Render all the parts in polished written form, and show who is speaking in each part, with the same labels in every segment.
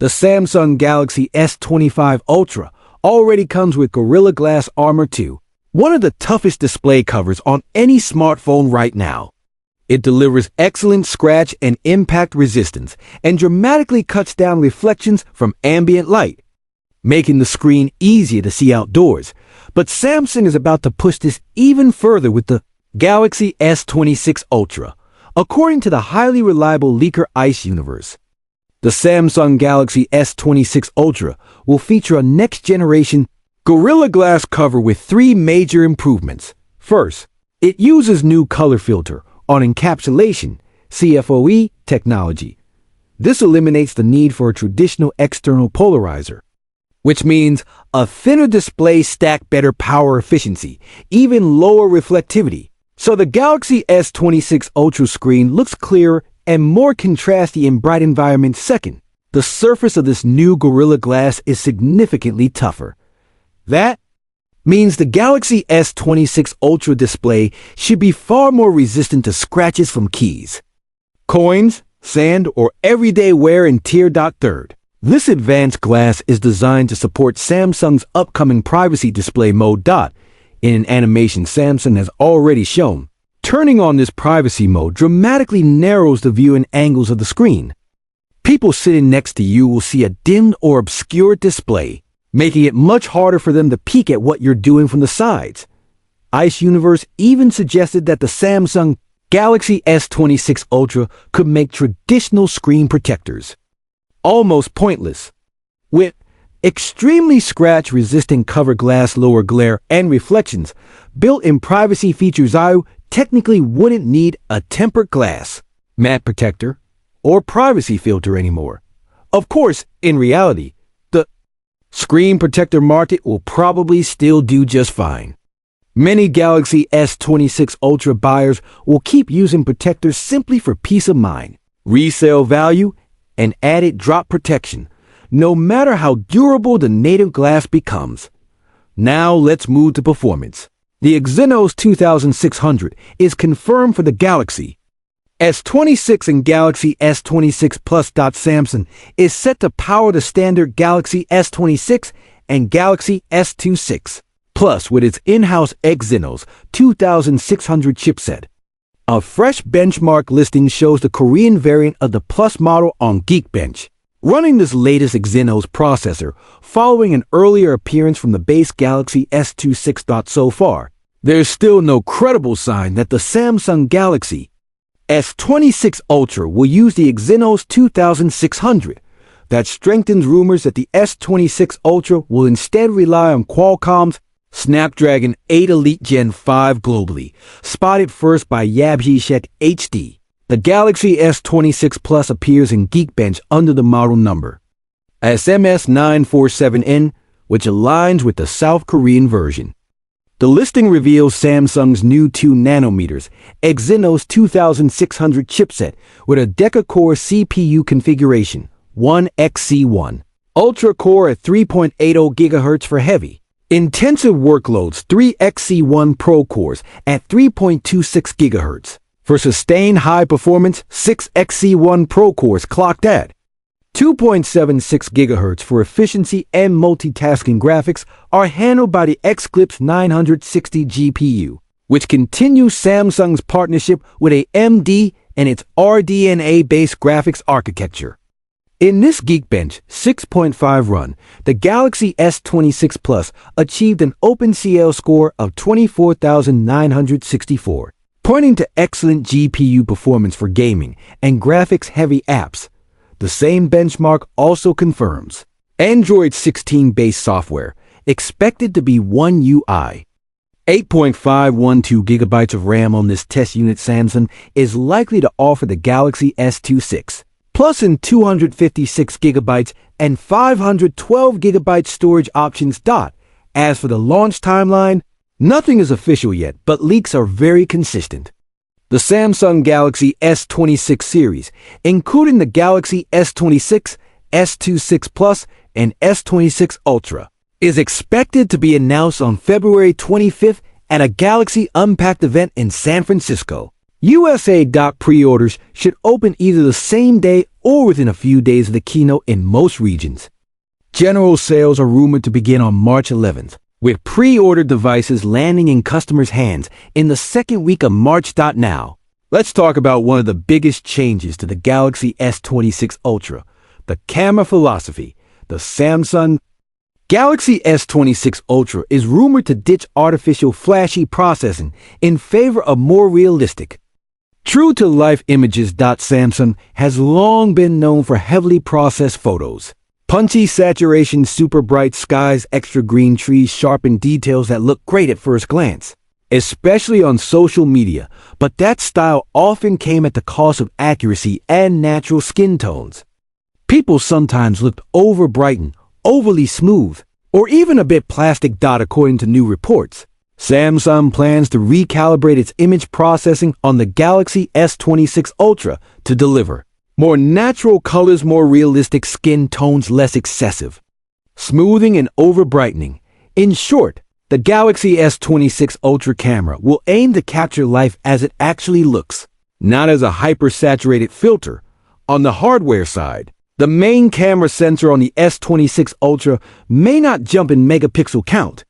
Speaker 1: The Samsung Galaxy S25 Ultra already comes with Gorilla Glass Armor 2, one of the toughest display covers on any smartphone right now. It delivers excellent scratch and impact resistance and dramatically cuts down reflections from ambient light, making the screen easier to see outdoors. But Samsung is about to push this even further with the Galaxy S26 Ultra, according to the highly reliable leaker Ice Universe. The Samsung Galaxy S26 Ultra will feature a next-generation Gorilla Glass cover with three major improvements. First, it uses new color filter on encapsulation (CFOE) technology. This eliminates the need for a traditional external polarizer, which means a thinner display stack, better power efficiency, even lower reflectivity. So the Galaxy S26 Ultra screen looks clearer and more contrasty in bright environments. Second, the surface of this new Gorilla Glass is significantly tougher. That means the Galaxy S26 Ultra display should be far more resistant to scratches from keys, coins, sand, or everyday wear and tear. Third, this advanced glass is designed to support Samsung's upcoming privacy display mode. In an animation Samsung has already shown, turning on this privacy mode dramatically narrows the viewing angles of the screen. People sitting next to you will see a dimmed or obscured display, making it much harder for them to peek at what you're doing from the sides. Ice Universe even suggested that the Samsung Galaxy S26 Ultra could make traditional screen protectors almost pointless. With extremely scratch-resistant cover glass, lower glare, and reflections, built-in privacy features, I technically wouldn't need a tempered glass, matte protector, or privacy filter anymore. Of course, in reality, the screen protector market will probably still do just fine. Many Galaxy S26 Ultra buyers will keep using protectors simply for peace of mind, resale value, and added drop protection, no matter how durable the native glass becomes. Now let's move to performance. The Exynos 2600 is confirmed for the Galaxy S26 and Galaxy S26 Plus. Samsung is set to power the standard Galaxy S26 and Galaxy S26 Plus with its in-house Exynos 2600 chipset. A fresh benchmark listing shows the Korean variant of the Plus model on Geekbench, running this latest Exynos processor following an earlier appearance from the base Galaxy S26. So far, there's still no credible sign that the Samsung Galaxy S26 Ultra will use the Exynos 2600. That strengthens rumors that the S26 Ultra will instead rely on Qualcomm's Snapdragon 8 Elite Gen 5 globally, spotted first by Yabhishek HD. The Galaxy S26 Plus appears in Geekbench under the model number SMS947N, which aligns with the South Korean version. The listing reveals Samsung's new 2nm Exynos 2600 chipset with a deca-core CPU configuration, 1xC1, ultra-core at 3.80 GHz for heavy, intensive workloads, 3xC1 Pro cores at 3.26 GHz. For sustained high performance, 6xC1 Pro cores clocked at 2.76 GHz for efficiency, and multitasking graphics are handled by the Xclipse 960 GPU, which continues Samsung's partnership with AMD and its RDNA-based graphics architecture. In this Geekbench 6.5 run, the Galaxy S26 Plus achieved an OpenCL score of 24,964, pointing to excellent GPU performance for gaming and graphics-heavy apps. The same benchmark also confirms Android 16-based software, expected to be One UI. 8.512 GB of RAM on this test unit. Samsung is likely to offer the Galaxy S26 Plus in 256 GB and 512 GB storage options. As for the launch timeline, nothing is official yet, but leaks are very consistent. The Samsung Galaxy S26 series, including the Galaxy S26, S26 Plus, and S26 Ultra, is expected to be announced on February 25th at a Galaxy Unpacked event in San Francisco. USA dock pre-orders should open either the same day or within a few days of the keynote in most regions. General sales are rumored to begin on March 11th, with pre-ordered devices landing in customers' hands in the second week of March. Now, let's talk about one of the biggest changes to the Galaxy S26 Ultra, the camera philosophy. The Samsung Galaxy S26 Ultra is rumored to ditch artificial flashy processing in favor of more realistic, true-to-life images. Samsung has long been known for heavily processed photos. Punchy saturation, super bright skies, extra green trees, sharpened details that look great at first glance, especially on social media, but that style often came at the cost of accuracy and natural skin tones. People sometimes looked over-brightened, overly smooth, or even a bit plastic. According to new reports, Samsung plans to recalibrate its image processing on the Galaxy S26 Ultra to deliver more natural colors, more realistic skin tones, less excessive smoothing and over-brightening. In short, the Galaxy S26 Ultra camera will aim to capture life as it actually looks, not as a hyper-saturated filter. On the hardware side, the main camera sensor on the S26 Ultra may not jump in megapixel count.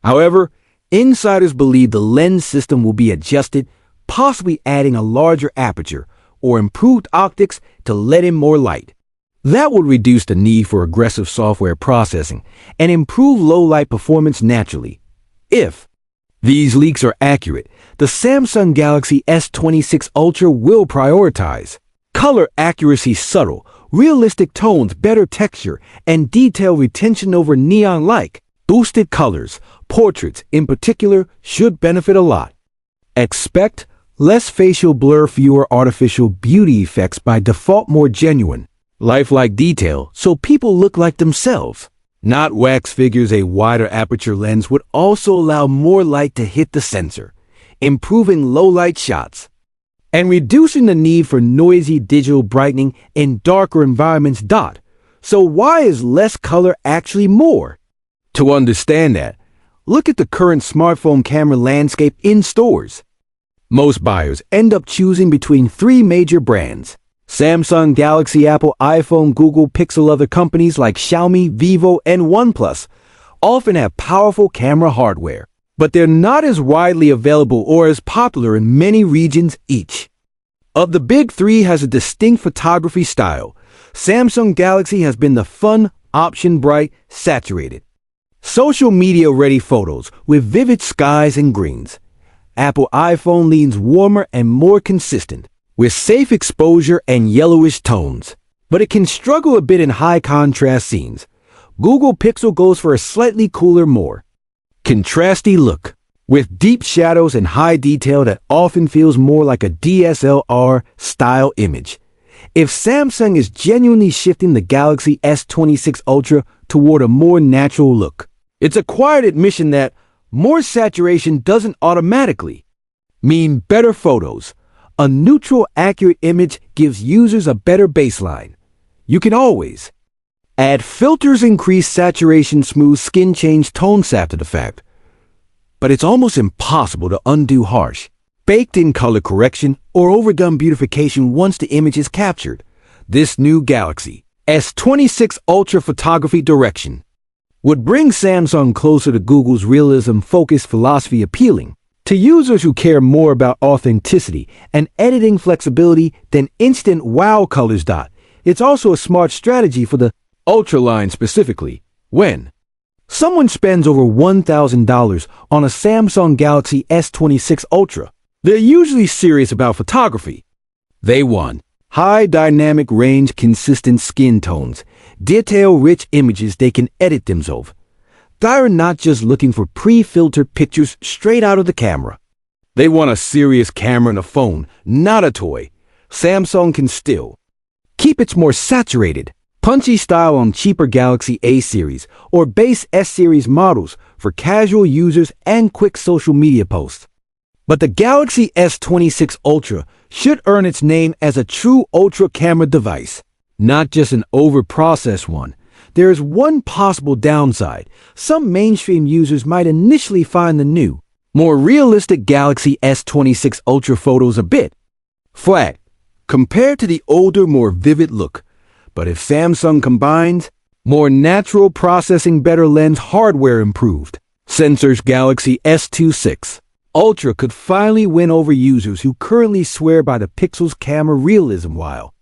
Speaker 1: However, insiders believe the lens system will be adjusted, possibly adding a larger aperture or improved optics to let in more light. That would reduce the need for aggressive software processing and improve low-light performance naturally. If these leaks are accurate, the Samsung Galaxy S26 Ultra will prioritize color accuracy, subtle, realistic tones, better texture, and detail retention over neon-like. Boosted colors, portraits in particular, should benefit a lot. Expect less facial blur, fewer artificial beauty effects, by default more genuine, lifelike detail so people look like themselves, not wax figures. A wider aperture lens would also allow more light to hit the sensor, improving low-light shots and reducing the need for noisy digital brightening in darker environments. So why is less color actually more? To understand that, look at the current smartphone camera landscape in stores. Most buyers end up choosing between three major brands: Samsung, Galaxy, Apple, iPhone, Google Pixel. Other companies like Xiaomi, Vivo, and OnePlus often have powerful camera hardware, but they're not as widely available or as popular in many regions. Each of the big three has a distinct photography style. Samsung Galaxy has been the fun option, bright, saturated, social media-ready photos with vivid skies and greens. Apple iPhone leans warmer and more consistent, with safe exposure and yellowish tones, but it can struggle a bit in high-contrast scenes. Google Pixel goes for a slightly cooler, more contrasty look, with deep shadows and high detail that often feels more like a DSLR-style image. If Samsung is genuinely shifting the Galaxy S26 Ultra toward a more natural look, it's a quiet admission that more saturation doesn't automatically mean better photos. A neutral, accurate image gives users a better baseline. You can always add filters, increase saturation, smooth skin, change tones after the fact. But it's almost impossible to undo harsh, baked-in color correction or overdone beautification once the image is captured. This new Galaxy S26 Ultra photography direction would bring Samsung closer to Google's realism-focused philosophy, appealing to users who care more about authenticity and editing flexibility than instant wow colors. It's also a smart strategy for the Ultra line specifically. When someone spends over $1,000 on a Samsung Galaxy S26 Ultra, they're usually serious about photography. They want high dynamic range, consistent skin tones, detail-rich images they can edit themselves. They're not just looking for pre-filtered pictures straight out of the camera. They want a serious camera in a phone, not a toy. Samsung can still keep its more saturated, punchy style on cheaper Galaxy A series or base S series models for casual users and quick social media posts. But the Galaxy S26 Ultra should earn its name as a true ultra camera device, not just an over-processed one. There is one possible downside. Some mainstream users might initially find the new more realistic Galaxy S26 Ultra photos a bit flat compared to the older, more vivid look. But if Samsung combines, more natural processing, better lens, hardware improved, sensors, Galaxy S26 Ultra could finally win over users who currently swear by the Pixel's camera realism while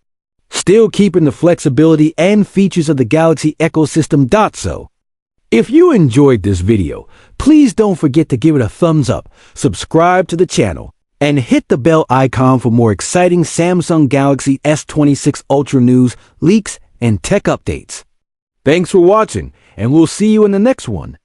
Speaker 1: still keeping the flexibility and features of the Galaxy ecosystem. So, if you enjoyed this video, please don't forget to give it a thumbs up, subscribe to the channel, and hit the bell icon for more exciting Samsung Galaxy S26 Ultra news, leaks, and tech updates. Thanks for watching, and we'll see you in the next one.